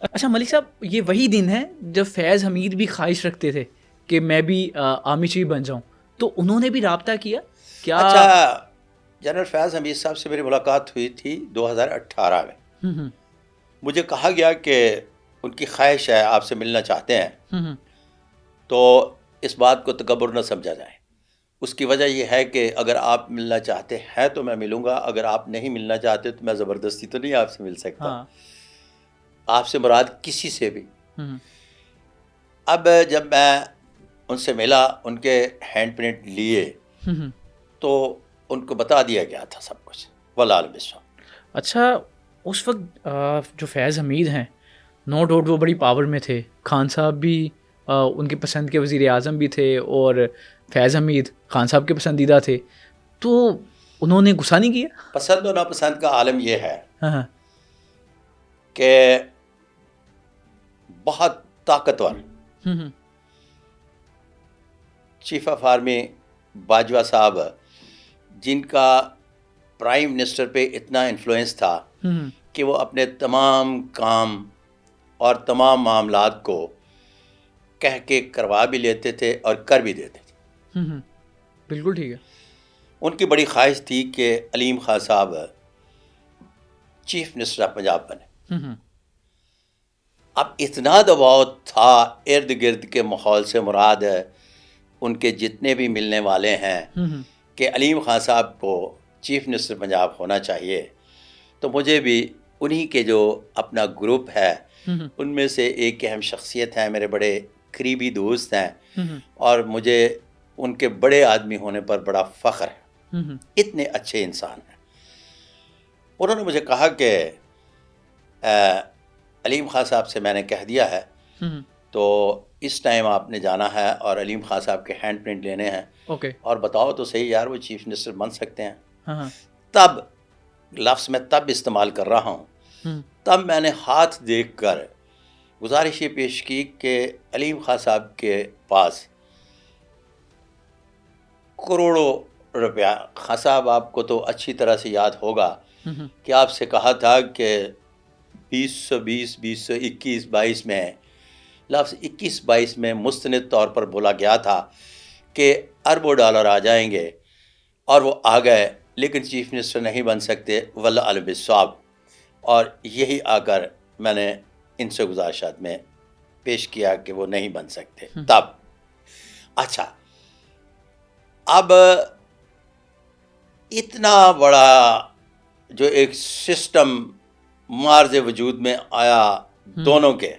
اچھا ملک صاحب، یہ وہی دن ہے جب فیض حمید بھی خواہش رکھتے تھے کہ میں بھی آرمی چیف بن جاؤں، تو انہوں نے بھی رابطہ کیا کیا؟ اچھا، جنرل فیاض حمید صاحب سے میری ملاقات ہوئی تھی 2018 میں. ہوں ہوں مجھے کہا گیا کہ ان کی خواہش ہے، آپ سے ملنا چاہتے ہیں، ہوں تو اس بات کو تکبر نہ سمجھا جائے. اس کی وجہ یہ ہے کہ اگر آپ ملنا چاہتے ہیں تو میں ملوں گا، اگر آپ نہیں ملنا چاہتے تو میں زبردستی تو نہیں آپ سے مل سکتا. ہاں آپ سے مراد کسی سے بھی. ہوں اب جب میں ان سے ملا، ان کے ہینڈ پرنٹ لیے ہوں تو ان کو بتا دیا گیا تھا سب کچھ. والعالم بالصواب. اچھا، اس وقت جو فیض حمید ہیں، نو ڈاؤٹ وہ بڑی پاور میں تھے، خان صاحب بھی ان کے پسند کے وزیر اعظم بھی تھے، اور فیض حمید خان صاحب کے پسندیدہ تھے، تو انہوں نے غصہ نہیں کیا؟ پسند و ناپسند کا عالم یہ ہے ہاں ہاں کہ بہت طاقتور ہوں چیف آف آرمی باجوہ صاحب، جن کا پرائم منسٹر پہ اتنا انفلوئنس تھا ہوں کہ وہ اپنے تمام کام اور تمام معاملات کو کہہ کے کروا بھی لیتے تھے اور کر بھی دیتے تھے. ہوں بالکل ٹھیک ہے. ان کی بڑی خواہش تھی کہ علیم خان صاحب چیف منسٹر آف پنجاب بنے. ہوں اب اتنا دباؤ تھا ارد گرد کے ماحول سے، مراد ہے ان کے جتنے بھی ملنے والے ہیں، ہوں کہ علیم خان صاحب کو چیف منسٹر پنجاب ہونا چاہیے. تو مجھے بھی انہی کے جو اپنا گروپ ہے ہوں ان میں سے ایک اہم شخصیت ہیں، میرے بڑے قریبی دوست ہیں، ہوں اور مجھے ان کے بڑے آدمی ہونے پر بڑا فخر ہے. ہوں اتنے اچھے انسان ہیں. انہوں نے مجھے کہا کہ علیم خان صاحب سے میں نے کہہ دیا ہے، ہوں تو اس ٹائم آپ نے جانا ہے اور علیم خان صاحب کے ہینڈ پرنٹ لینے ہیں، اوکے. اور بتاؤ تو صحیح یار وہ چیف منسٹر بن سکتے ہیں. ہاں ہاں تب لفظ میں تب استعمال کر رہا ہوں، ہوں تب میں نے ہاتھ دیکھ کر گزارش یہ پیش کی کہ علیم خان صاحب کے پاس کروڑوں روپیہ، خان صاحب آپ کو تو اچھی طرح سے یاد ہوگا ہوں کہ آپ سے کہا تھا کہ 2020 2021 22 میں، لفظ 21-22 میں مستند طور پر بولا گیا تھا کہ اربوں ڈالر آ جائیں گے، اور وہ آ گئے، لیکن چیف منسٹر نہیں بن سکتے. واللہ علم بالصواب. اور یہی آ کر میں نے ان سے گزارشات میں پیش کیا کہ وہ نہیں بن سکتے. تب اچھا، اب اتنا بڑا جو ایک سسٹم مارز وجود میں آیا، دونوں کے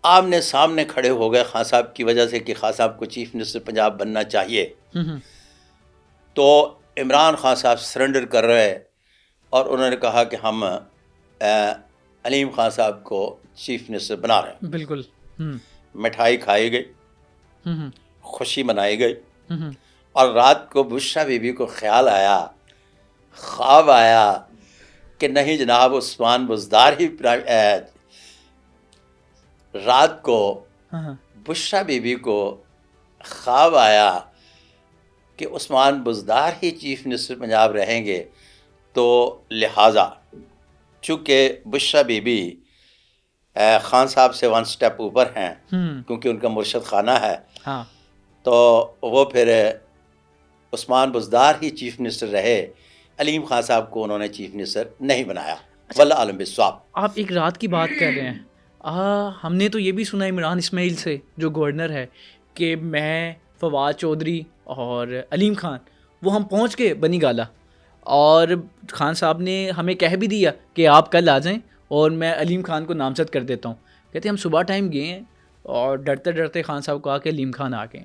آمنے سامنے کھڑے ہو گئے خان صاحب کی وجہ سے کہ خان صاحب کو چیف منسٹر پنجاب بننا چاہیے. ہوں تو عمران خان صاحب سرنڈر کر رہے، اور انہوں نے کہا کہ ہم علیم خان صاحب کو چیف منسٹر بنا رہے ہیں. بالکل. ہوں مٹھائی کھائی گئی، ہوں خوشی منائی گئی، ہوں اور رات کو بشرا بی بی کو خیال آیا، خواب آیا کہ نہیں جناب عثمان بزدار ہی رات کو ہاں بشرا بی بی کو خواب آیا کہ عثمان بزدار ہی چیف منسٹر پنجاب رہیں گے. تو لہٰذا چونکہ بشرا بی بی خان صاحب سے 1 سٹیپ اوپر ہیں، ہوں کیونکہ ان کا مرشد خانہ ہے، ہاں تو وہ پھر عثمان بزدار ہی چیف منسٹر رہے. علیم خان صاحب کو انہوں نے چیف منسٹر نہیں بنایا. واللہ عالم بالصواب. آپ ایک رات کی بات کر رہے ہیں. ہم نے تو یہ بھی سنا عمران اسماعیل سے، جو گورنر ہے، کہ میں، فواد چودھری اور علیم خان، وہ ہم پہنچ گئے بنی گالا، اور خان صاحب نے ہمیں کہہ بھی دیا کہ آپ کل آ جائیں اور میں علیم خان کو نامزد کر دیتا ہوں. کہتے ہم صبح ٹائم گئے ہیں، اور ڈرتے ڈرتے خان صاحب کو آ کے علیم خان آ گئے.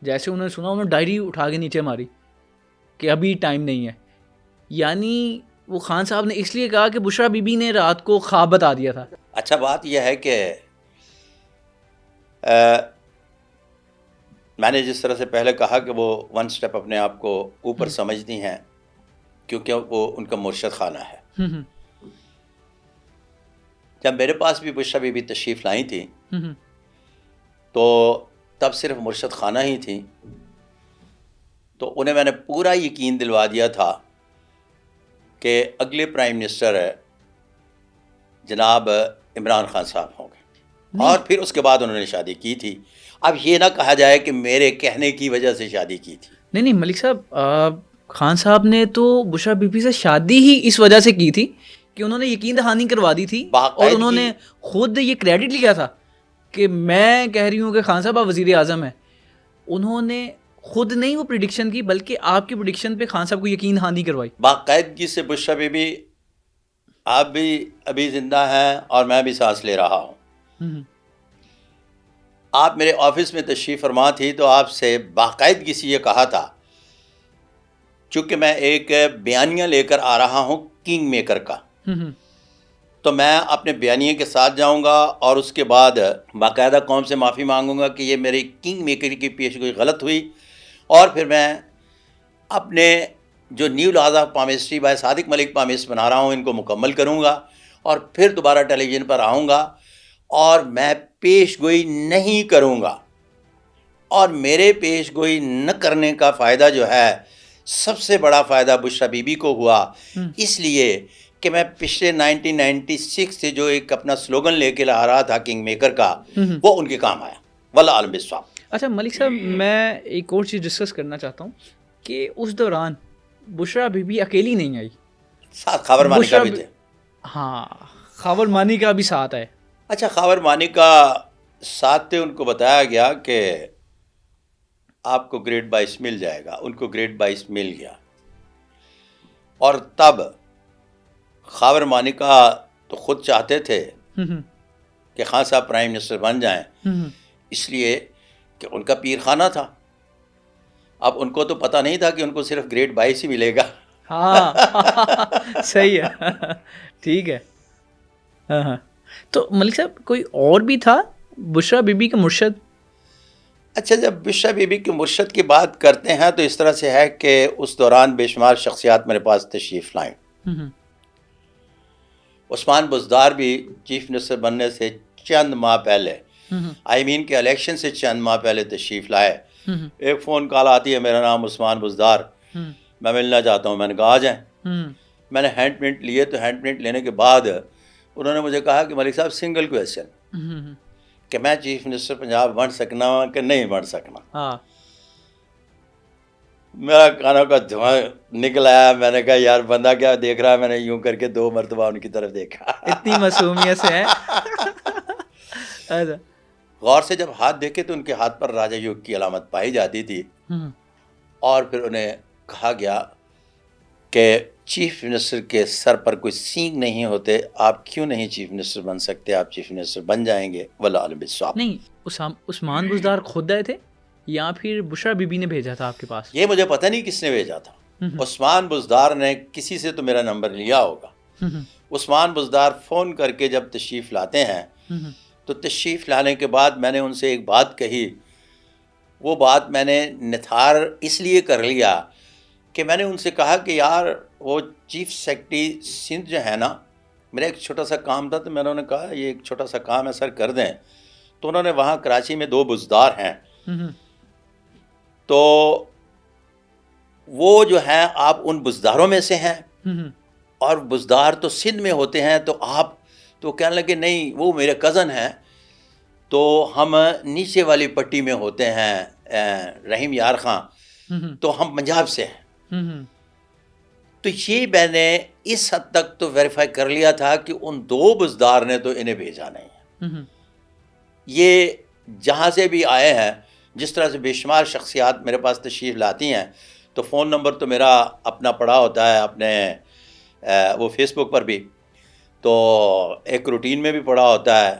جیسے انہوں نے سنا، انہوں نے ڈائری اٹھا کے نیچے ماری کہ ابھی ٹائم نہیں ہے. یعنی وہ خان صاحب نے اس لیے کہا کہ بشرا بی بی نے رات کو خواب بتا دیا تھا. اچھا، بات یہ ہے کہ میں نے جس طرح سے پہلے کہا کہ وہ 1 سٹیپ اپنے آپ کو اوپر سمجھتی ہیں کیونکہ وہ ان کا مرشد خانہ ہے. جب میرے پاس بھی بشرا بی بی تشریف لائی تھی تو تب صرف مرشد خانہ ہی تھی، تو انہیں میں نے پورا یقین دلوا دیا تھا کہ اگلے پرائم منسٹر جناب عمران خان صاحب ہوں گے، اور پھر اس کے بعد انہوں نے شادی کی تھی. اب یہ نہ کہا جائے کہ میرے کہنے کی وجہ سے شادی کی تھی. نہیں ملک صاحب، خان صاحب نے تو بشرا بی بی سے شادی ہی اس وجہ سے کی تھی کہ انہوں نے یقین دہانی کروا دی تھی، اور انہوں نے خود یہ کریڈٹ لیا تھا کہ میں کہہ رہی ہوں کہ خان صاحب آپ وزیر اعظم ہیں. انہوں نے خود نہیں وہ پریڈکشن کی، بلکہ آپ کی پریڈکشن پہ خان صاحب کو یقین دہانی کروائی. باقاعدگی سے بشرا بی بی آپ بھی ابھی زندہ ہیں اور میں بھی سانس لے رہا ہوں. آپ میرے آفس میں تشریف فرما تھی تو آپ سے باقاعدگی سے یہ کہا تھا، چونکہ میں ایک بیانیہ لے کر آ رہا ہوں کنگ میکر کا، تو میں اپنے بیانیے کے ساتھ جاؤں گا اور اس کے بعد باقاعدہ قوم سے معافی مانگوں گا کہ یہ میری کنگ میکر کی پیشگوئی غلط ہوئی، اور پھر میں اپنے جو نیو لہٰذا پامسٹری بائی صادق ملک پامس بنا رہا ہوں ان کو مکمل کروں گا، اور پھر دوبارہ ٹیلی ویژن پر آؤں گا اور میں پیش گوئی نہیں کروں گا. اور میرے پیش گوئی نہ کرنے کا فائدہ جو ہے، سب سے بڑا فائدہ بشرا بی بی کو ہوا، اس لیے کہ میں پچھلے 1996 سے جو ایک اپنا سلوگن لے کے لا رہا تھا کنگ میکر کا، وہ ان کے کام آیا. واللہ عالم بالصواب. اچھا ملک صاحب، میں ایک اور چیز ڈسکس کرنا چاہتا ہوں کہ اس دوران بشرا بی بی اکیلی نہیں آئی، ساتھ خاور مانی کا بھی تھے. ہاں، خاور مانی کا بھی ساتھ ہے. اچھا، خاور مانی کا ساتھ تھے، ان کو بتایا گیا کہ آپ کو گریڈ 22 مل جائے گا. ان کو گریڈ 22 مل گیا، اور تب خاور مانی کا تو خود چاہتے تھے کہ خان صاحب پرائم منسٹر بن جائیں، اس لیے کہ ان کا پیر خانہ تھا. اب ان کو تو پتہ نہیں تھا کہ ان کو صرف گریڈ 22 ہی ملے گا. ہاں صحیح ہے، ٹھیک ہے. ہاں تو ملک صاحب کوئی اور بھی تھا بشرا بی بی کا مرشد؟ اچھا، جب بشرا بی بی کے مرشد کی بات کرتے ہیں تو اس طرح سے ہے کہ اس دوران بے شمار شخصیات میرے پاس تشریف لائیں. عثمان بزدار بھی چیف منسٹر بننے سے چند ماہ پہلے، آئی مین کے الیکشن سے چند ماہ پہلے تشریف لائے. ایک فون کال آتی ہے، میرا نام عثمان بزدار، میں ملنا چاہتا ہوں. میں نے کہا آ جائیں. میں نے ہینڈ پرنٹ لیے، تو ہینڈ پرنٹ لینے کے بعد انہوں نے مجھے کہا کہ ملک صاحب سنگل کویسچن کہ میں چیف منسٹر پنجاب بن سکنا کہ نہیں بن سکنا. میرا کانوں کا دھواں نکل آیا. میں نے کہا یار بندہ کیا دیکھ رہا ہے. میں نے یوں کر کے 2 مرتبہ ان کی طرف دیکھا. اتنی معصومیت سے ہے. غور سے جب ہاتھ دیکھے تو ان کے ہاتھ پر راجہ یوگ کی علامت پائی جاتی تھی. اور پھر انہیں کہا گیا کہ چیف منسٹر کے سر پر کوئی سینگ نہیں ہوتے، آپ کیوں نہیں چیف منسٹر بن سکتے؟ آپ چیف منسٹر بن جائیں گے. واللہ عالم بالصواب. نہیں، عثمان بزدار خود آئے تھے یا پھر بشرا بی بی نے بھیجا تھا آپ کے پاس؟ یہ مجھے پتہ نہیں کس نے بھیجا تھا. عثمان بزدار نے کسی سے تو میرا نمبر لیا ہوگا. عثمان بزدار فون کر کے جب تشریف لاتے ہیں تو تشریف لانے کے بعد میں نے ان سے ایک بات کہی. وہ بات میں نے نتھار اس لیے کر لیا کہ میں نے ان سے کہا کہ یار وہ چیف سیکرٹری سندھ جو ہے نا، میرا ایک چھوٹا سا کام تھا، تو میں نے کہا یہ ایک چھوٹا سا کام ہے سر، کر دیں. تو انہوں نے وہاں کراچی میں 2 بزدار ہیں، تو وہ جو ہیں آپ ان بزداروں میں سے ہیں، اور بزدار تو سندھ میں ہوتے ہیں. تو آپ تو کہنے لگے نہیں وہ میرے کزن ہیں، تو ہم نیچے والی پٹی میں ہوتے ہیں، رحیم یار خان، تو ہم پنجاب سے ہیں. تو یہ میں نے اس حد تک تو ویریفائی کر لیا تھا کہ ان 2 بزدار نے تو انہیں بھیجا نہیں ہے. یہ جہاں سے بھی آئے ہیں، جس طرح سے بے شمار شخصیات میرے پاس تشریف لاتی ہیں، تو فون نمبر تو میرا اپنا پڑا ہوتا ہے اپنے وہ فیس بک پر بھی، تو ایک روٹین میں بھی پڑا ہوتا ہے.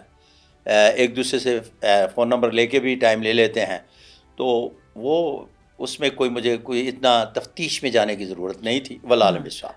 ایک دوسرے سے فون نمبر لے کے بھی ٹائم لے لیتے ہیں. تو وہ اس میں مجھے کوئی اتنا تفتیش میں جانے کی ضرورت نہیں تھی. واللہ عالم بالصواب.